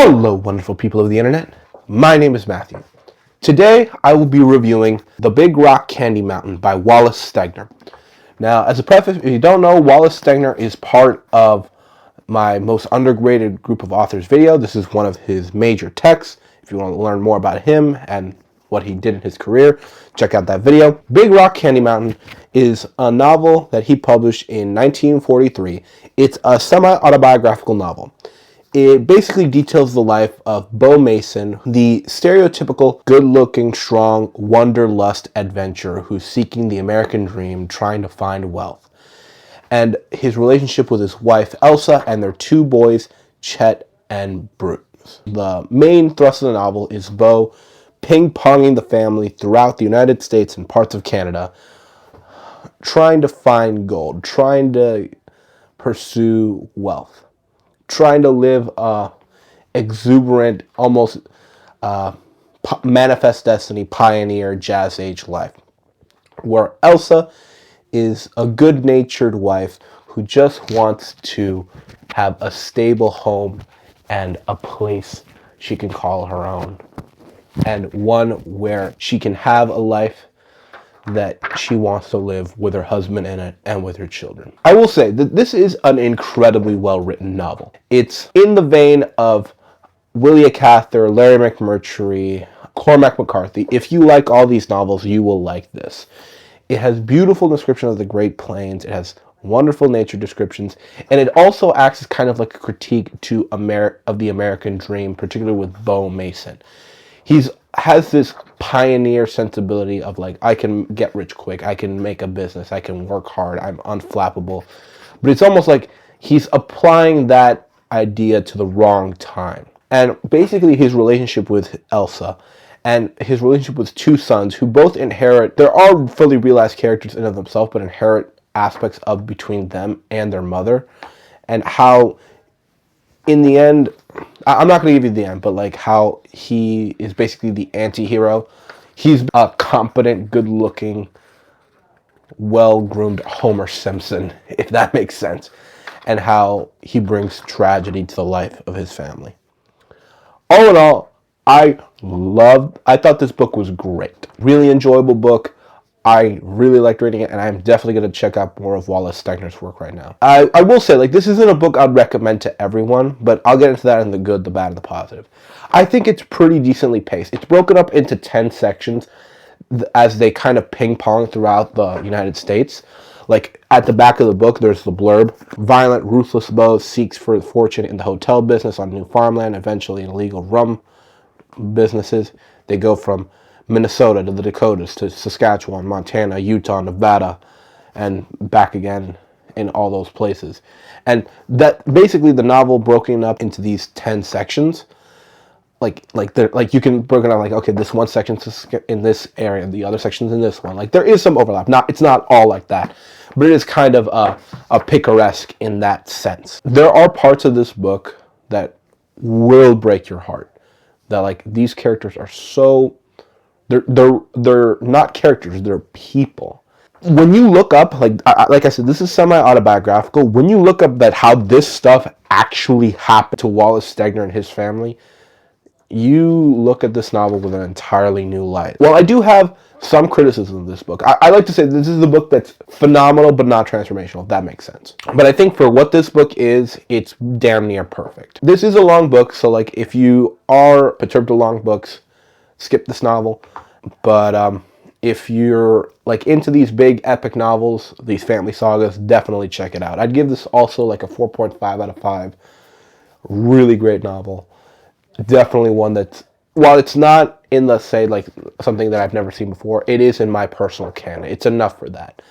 Hello, wonderful people of the internet. My name is Matthew. Today, I will be reviewing The Big Rock Candy Mountain by Wallace Stegner. Now, as a preface, if you don't know, Wallace Stegner is part of my most underrated group of authors video. This is one of his major texts. If you want to learn more about him and what he did in his career, check out that video. Big Rock Candy Mountain is a novel that he published in 1943. It's a semi-autobiographical novel. It basically details the life of Bo Mason, the stereotypical good-looking, strong, wanderlust adventurer who's seeking the American dream, trying to find wealth, and his relationship with his wife Elsa and their two boys, Chet and Bruce. The main thrust of the novel is Bo ping-ponging the family throughout the United States and parts of Canada, trying to find gold, trying to pursue wealth, trying to live a exuberant, almost manifest destiny, pioneer, jazz age life, where Elsa is a good-natured wife who just wants to have a stable home and a place she can call her own, and one where she can have a life that she wants to live with her husband in it and with her children. I will say that this is an incredibly well-written novel. It's in the vein of Willa Cather, Larry McMurtry, Cormac McCarthy. If you like all these novels, you will like this. It has beautiful description of the Great Plains. It has wonderful nature descriptions, and it also acts as kind of like a critique to of the American dream, particularly with Bo Mason. He has this pioneer sensibility of like, I can get rich quick, I can make a business, I can work hard, I'm unflappable. But it's almost like he's applying that idea to the wrong time. And basically his relationship with Elsa and his relationship with two sons who both inherit, there are fully realized characters in and of themselves, but inherit aspects of between them and their mother, and how in the end, I'm not going to give you the end, but like how he is basically the anti-hero. He's a competent, good-looking, well-groomed Homer Simpson, if that makes sense, and how he brings tragedy to the life of his family. All in all, I thought this book was great. Really enjoyable book. I really liked reading it, and I'm definitely going to check out more of Wallace Stegner's work right now. I will say, like, this isn't a book I'd recommend to everyone, but I'll get into that in the good, the bad, and the positive. I think it's pretty decently paced. It's broken up into 10 sections as they kind of ping-pong throughout the United States. Like, at the back of the book, there's the blurb. Violent, ruthless Bo seeks for fortune in the hotel business on new farmland, eventually in illegal rum businesses. They go from Minnesota to the Dakotas to Saskatchewan, Montana, Utah, Nevada, and back again in all those places. And that basically the novel broken up into these 10 sections. Like you can break it down like, okay, this one section's in this area, the other section's in this one. Like there is some overlap. It's not all like that, but it is kind of a picaresque in that sense. There are parts of this book that will break your heart. That like these characters are so they're not characters, they're people. When you look up, like I said, this is semi-autobiographical. When you look up that how this stuff actually happened to Wallace Stegner and his family, you look at this novel with an entirely new light. Well, I do have some criticism of this book. I like to say this is a book that's phenomenal but not transformational, if that makes sense. But I think for what this book is, it's damn near perfect. This is a long book, so like if you are perturbed to long books, skip this novel. But if you're like into these big epic novels, these family sagas, definitely check it out. I'd give this also like a 4.5 out of 5. Really great novel. Definitely one that's, while it's not in the, say, like something that I've never seen before, it is in my personal canon. It's enough for that.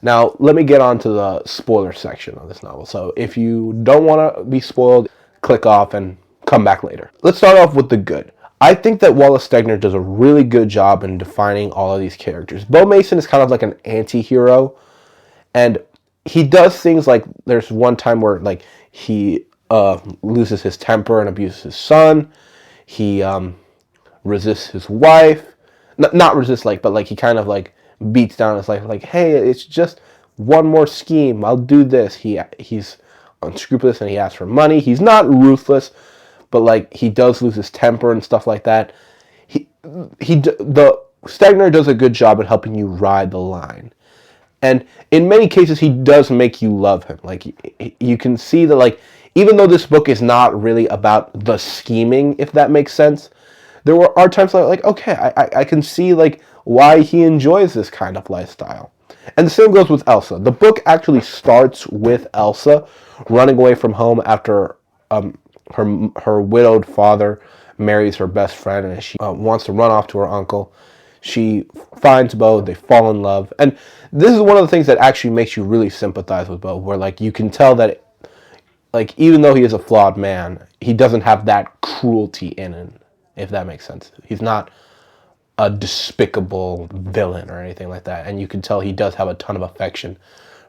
Now, let me get on to the spoiler section of this novel. So if you don't want to be spoiled, click off and come back later. Let's start off with the good. I think that Wallace Stegner does a really good job in defining all of these characters. Bo Mason is kind of like an anti-hero, and he does things like, there's one time where like he loses his temper and abuses his son. He resists his wife. Not resist, like, but like he kind of like beats down his life, like, hey, it's just one more scheme, I'll do this. He's unscrupulous and he asks for money. He's not ruthless, but like he does lose his temper and stuff like that. The Stegner does a good job at helping you ride the line. And in many cases, he does make you love him. Like, you can see that, like, even though this book is not really about the scheming, if that makes sense, there are times like okay, I can see, like, why he enjoys this kind of lifestyle. And the same goes with Elsa. The book actually starts with Elsa running away from home after her widowed father marries her best friend, and she wants to run off to her uncle. She finds Bo, they fall in love. And this is one of the things that actually makes you really sympathize with Bo, where like you can tell that like even though he is a flawed man, he doesn't have that cruelty in him, if that makes sense. He's not a despicable villain or anything like that. And you can tell he does have a ton of affection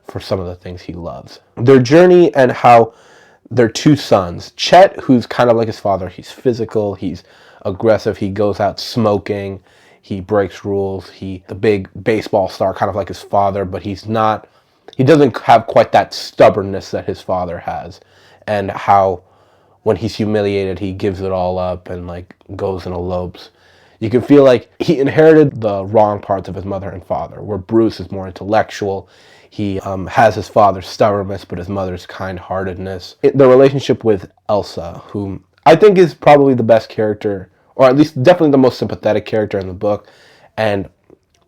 for some of the things he loves. Their journey and how their two sons, Chet, who's kind of like his father, he's physical, he's aggressive, he goes out smoking, he breaks rules, the big baseball star, kind of like his father, but he doesn't have quite that stubbornness that his father has, and how when he's humiliated, he gives it all up and like goes and elopes. You can feel like he inherited the wrong parts of his mother and father, where Bruce is more intellectual. He has his father's stubbornness, but his mother's kind-heartedness. The relationship with Elsa, whom I think is probably the best character, or at least definitely the most sympathetic character in the book, and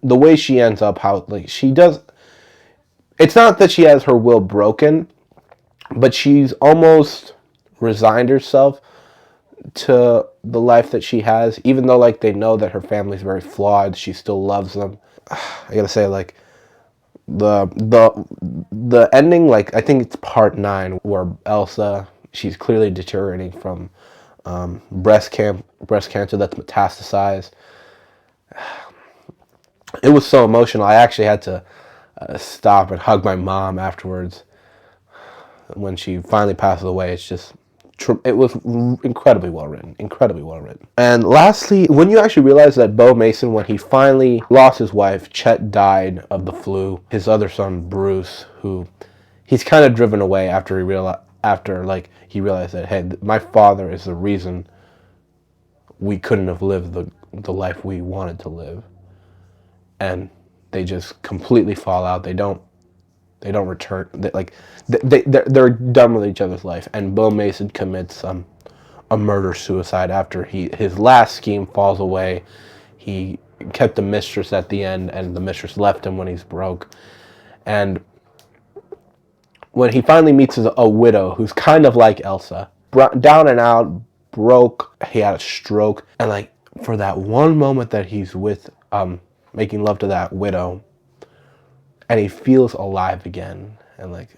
the way she ends up, how like she does. It's not that she has her will broken, but she's almost resigned herself to the life that she has, even though like they know that her family's very flawed. She still loves them. I gotta say, like the ending, like I think it's part 9, where Elsa, she's clearly deteriorating from breast cancer that's metastasized. It was so emotional. I actually had to stop and hug my mom afterwards when she finally passes away. It's just, it was incredibly well written, incredibly well written. And lastly, when you actually realize that Bo Mason, when he finally lost his wife, Chet died of the flu. His other son, Bruce, who he's kind of driven away after he realized that, hey, my father is the reason we couldn't have lived the life we wanted to live. And they just completely fall out. They don't return. They're done with each other's life. And Bo Mason commits a murder-suicide after his last scheme falls away. He kept the mistress at the end, and the mistress left him when he's broke. And when he finally meets a widow who's kind of like Elsa, down and out, broke, he had a stroke, and like for that one moment that he's with making love to that widow, and he feels alive again, and like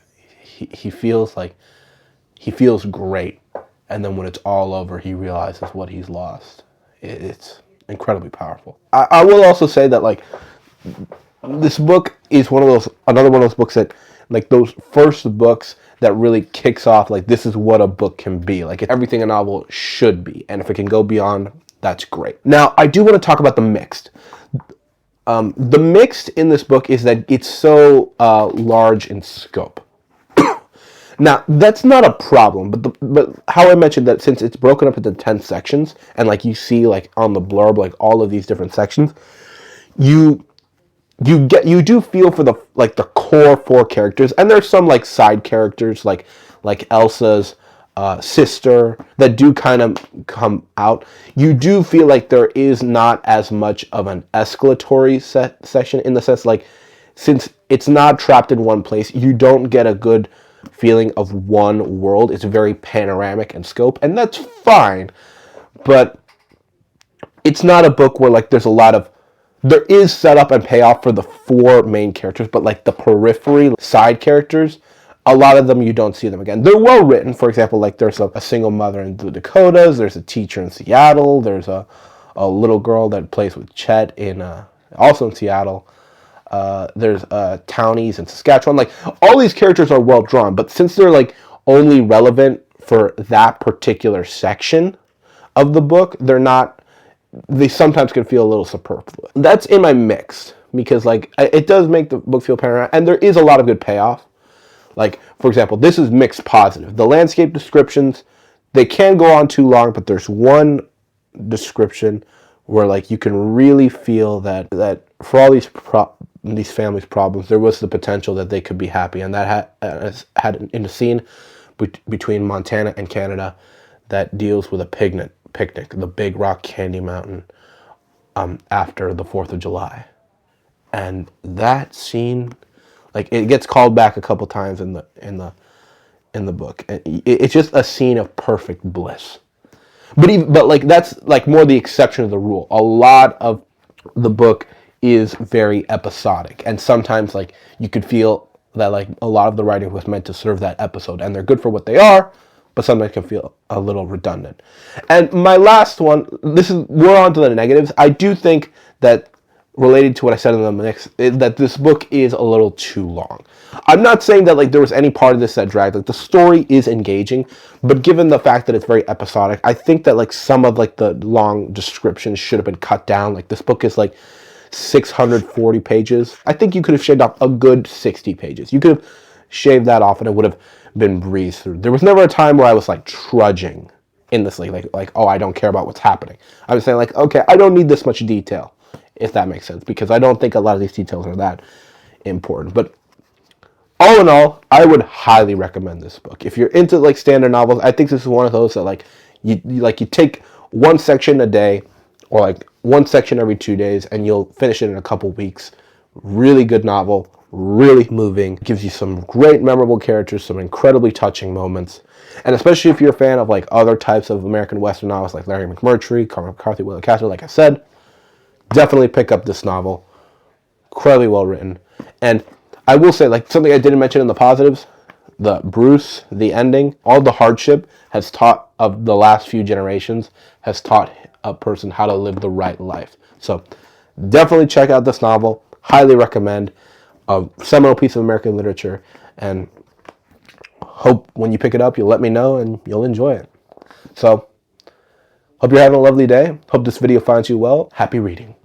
he feels great, and then when it's all over, he realizes what he's lost. It's incredibly powerful. I will also say that like this book is another one of those books that, like, those first books that really kicks off, like, this is what a book can be. Like, everything a novel should be. And if it can go beyond, that's great. Now, I do want to talk about the mixed. The mixed in this book is that it's so large in scope. Now, that's not a problem, but how I mentioned that since it's broken up into 10 sections, and like you see like on the blurb, like all of these different sections, you do feel for the core 4 characters, and there's some like side characters like Elsa's sister that do kind of come out. You do feel like there is not as much of an escalatory section, in the sense like, since it's not trapped in one place, you don't get a good feeling of one world. It's very panoramic in scope, and that's fine, but it's not a book where like there is setup and payoff for the 4 main characters, but like the periphery side characters, a lot of them you don't see them again. They're well written. For example, like there's a single mother in the Dakotas, there's a teacher in Seattle, there's a little girl that plays with Chet also in Seattle. There's townies in Saskatchewan. Like, all these characters are well drawn, but since they're like only relevant for that particular section of the book, they sometimes can feel a little superfluous. That's in my mix, because like it does make the book feel panoramic, and there is a lot of good payoff. Like, for example, this is mixed positive. The landscape descriptions, They can go on too long, but there's one description where like you can really feel that for all these families' problems, there was the potential that they could be happy, and that had in a scene between Montana and Canada that deals with a picnic, the Big Rock Candy Mountain, after the 4th of July, and that scene, like it gets called back a couple times in the book. It's just a scene of perfect bliss. But like that's like more the exception of the rule. A lot of the book is very episodic, and sometimes like you could feel that like a lot of the writing was meant to serve that episode, and they're good for what they are, but sometimes can feel a little redundant. And my last one, we're on to the negatives. I do think that, related to what I said in the mix, that this book is a little too long. I'm not saying that like there was any part of this that dragged. Like the story is engaging, but given the fact that it's very episodic, I think that like some of like the long descriptions should have been cut down. Like this book is like 640 pages. I think you could have shaved off a good 60 pages. You could have shaved that off and it would have been breezed through. There was never a time where I was like trudging in this like oh, I don't care about what's happening. I was saying like, okay, I don't need this much detail, if that makes sense, because I don't think a lot of these details are that important. But all in all, I would highly recommend this book. If you're into like standard novels, I think this is one of those that like you take one section a day, or like one section every 2 days, and you'll finish it in a couple weeks. Really good novel, really moving, gives you some great memorable characters, some incredibly touching moments. And especially if you're a fan of like other types of American Western novels like Larry McMurtry, Cormac McCarthy, Willa Cather, like I said, definitely pick up this novel. Incredibly well written. And I will say, like, something I didn't mention in the positives, the ending, all the hardship has taught of the last few generations, has taught a person how to live the right life. So definitely check out this novel. Highly recommend. A seminal piece of American literature, and hope when you pick it up you'll let me know and you'll enjoy it. So hope you're having a lovely day. Hope this video finds you well. Happy reading.